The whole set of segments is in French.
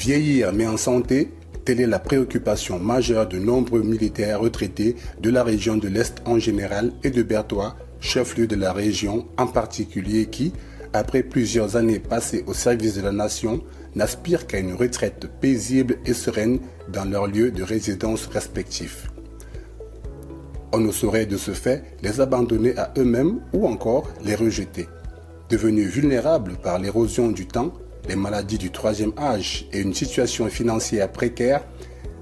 Vieillir mais en santé, telle est la préoccupation majeure de nombreux militaires retraités de la région de l'Est en général et de Berthois, chef-lieu de la région en particulier qui, après plusieurs années passées au service de la nation, n'aspirent qu'à une retraite paisible et sereine dans leurs lieux de résidence respectifs. On ne saurait de ce fait les abandonner à eux-mêmes ou encore les rejeter. Devenus vulnérables par l'érosion du temps, les maladies du troisième âge et une situation financière précaire,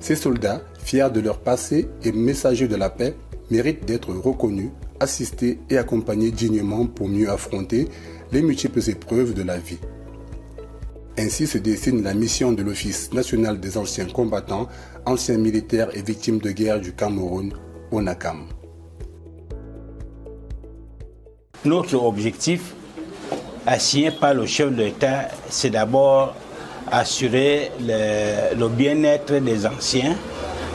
ces soldats, fiers de leur passé et messagers de la paix, méritent d'être reconnus, assistés et accompagnés dignement pour mieux affronter les multiples épreuves de la vie. Ainsi se dessine la mission de l'Office national des anciens combattants, anciens militaires et victimes de guerre du Cameroun, ONACAM. Notre objectif, assigné par le chef de l'État, c'est d'abord assurer le bien-être des anciens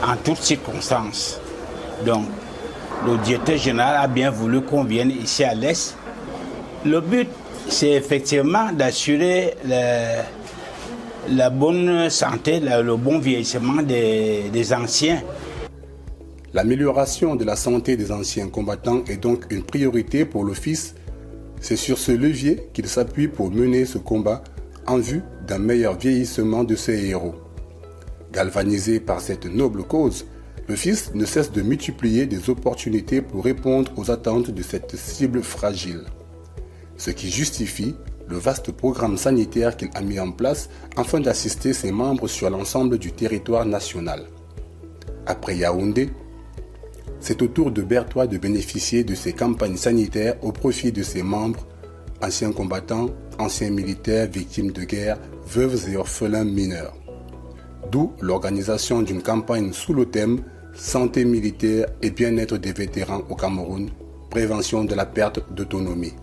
en toutes circonstances. Donc, le directeur général a bien voulu qu'on vienne ici à l'Est. Le but, c'est effectivement d'assurer la bonne santé, le bon vieillissement des anciens. L'amélioration de la santé des anciens combattants est donc une priorité pour l'Office. C'est sur ce levier qu'il s'appuie pour mener ce combat en vue d'un meilleur vieillissement de ses héros. Galvanisé par cette noble cause, l'Office ne cesse de multiplier des opportunités pour répondre aux attentes de cette cible fragile. Ce qui justifie le vaste programme sanitaire qu'il a mis en place afin d'assister ses membres sur l'ensemble du territoire national. Après Yaoundé, c'est au tour de Berthois de bénéficier de ces campagnes sanitaires au profit de ses membres, anciens combattants, anciens militaires, victimes de guerre, veuves et orphelins mineurs. D'où l'organisation d'une campagne sous le thème « Santé militaire et bien-être des vétérans au Cameroun, prévention de la perte d'autonomie ».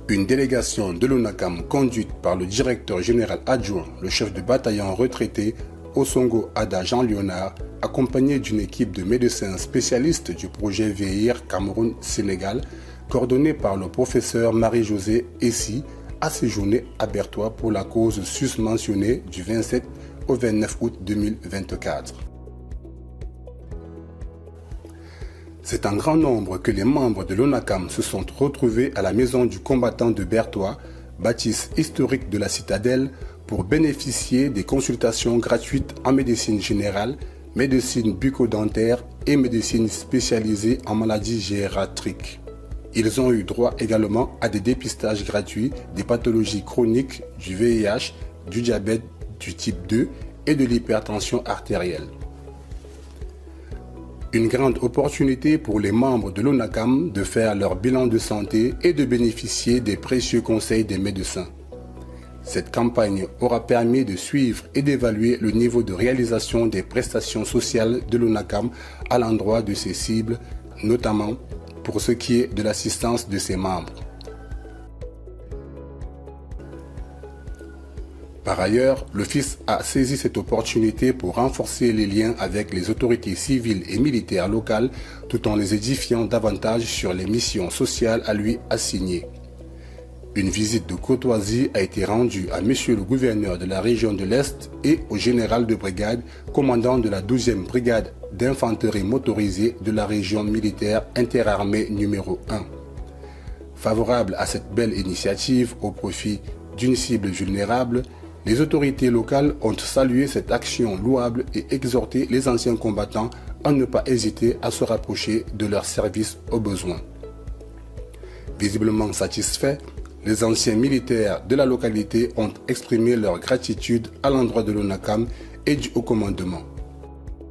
Une délégation de l'ONACAM conduite par le directeur général adjoint, le chef de bataillon retraité, Osongo Ada Jean-Léonard, accompagné d'une équipe de médecins spécialistes du projet Vieillir Cameroun-Sénégal, coordonné par le professeur Marie-Josée Essi, a séjourné à Berthois pour la cause susmentionnée du 27 au 29 août 2024. C'est en grand nombre que les membres de l'ONACAM se sont retrouvés à la maison du combattant de Berthois, bâtisse historique de la citadelle, pour bénéficier des consultations gratuites en médecine générale, médecine bucco-dentaire et médecine spécialisée en maladies gériatriques. Ils ont eu droit également à des dépistages gratuits des pathologies chroniques, du VIH, du diabète du type 2 et de l'hypertension artérielle. Une grande opportunité pour les membres de l'ONACAM de faire leur bilan de santé et de bénéficier des précieux conseils des médecins. Cette campagne aura permis de suivre et d'évaluer le niveau de réalisation des prestations sociales de l'ONACAM à l'endroit de ses cibles, notamment pour ce qui est de l'assistance de ses membres. Par ailleurs, l'Office a saisi cette opportunité pour renforcer les liens avec les autorités civiles et militaires locales tout en les édifiant davantage sur les missions sociales à lui assignées. Une visite de courtoisie a été rendue à Monsieur le gouverneur de la région de l'Est et au général de brigade, commandant de la 12e brigade d'infanterie motorisée de la région militaire interarmée numéro 1. Favorable à cette belle initiative au profit d'une cible vulnérable, les autorités locales ont salué cette action louable et exhorté les anciens combattants à ne pas hésiter à se rapprocher de leur service aux besoins. Visiblement satisfaits, les anciens militaires de la localité ont exprimé leur gratitude à l'endroit de l'ONACAM et du haut commandement.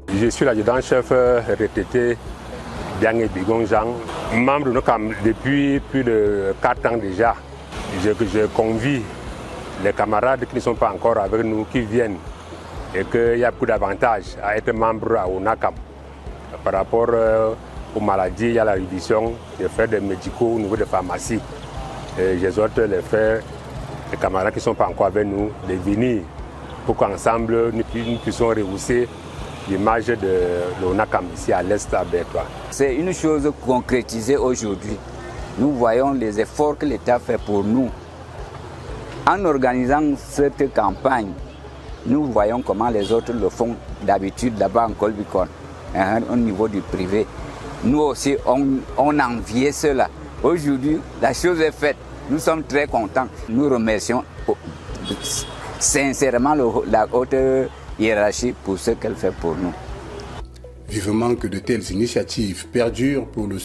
Je suis l'adjudant-chef retraité Biangé Bigonjang, membre de l'ONACAM depuis plus de 4 ans déjà. Je convie les camarades qui ne sont pas encore avec nous, qui viennent, et qu'il y a beaucoup d'avantages à être membre à l'ONACAM. Par rapport aux maladies, il y a la réduction des frais de médicaux au niveau des pharmacies. J'exhorte les frères, les camarades qui ne sont pas encore avec nous, de venir pour qu'ensemble nous puissions rehausser l'image de l'ONACAM ici à l'Est à Berthois. C'est une chose concrétisée aujourd'hui. Nous voyons les efforts que l'État fait pour nous. En organisant cette campagne, nous voyons comment les autres le font d'habitude là-bas en Colbicon, au niveau du privé. Nous aussi, on enviait cela. Aujourd'hui, la chose est faite. Nous sommes très contents. Nous remercions sincèrement la haute hiérarchie pour ce qu'elle fait pour nous. Vivement que de telles initiatives perdurent pour le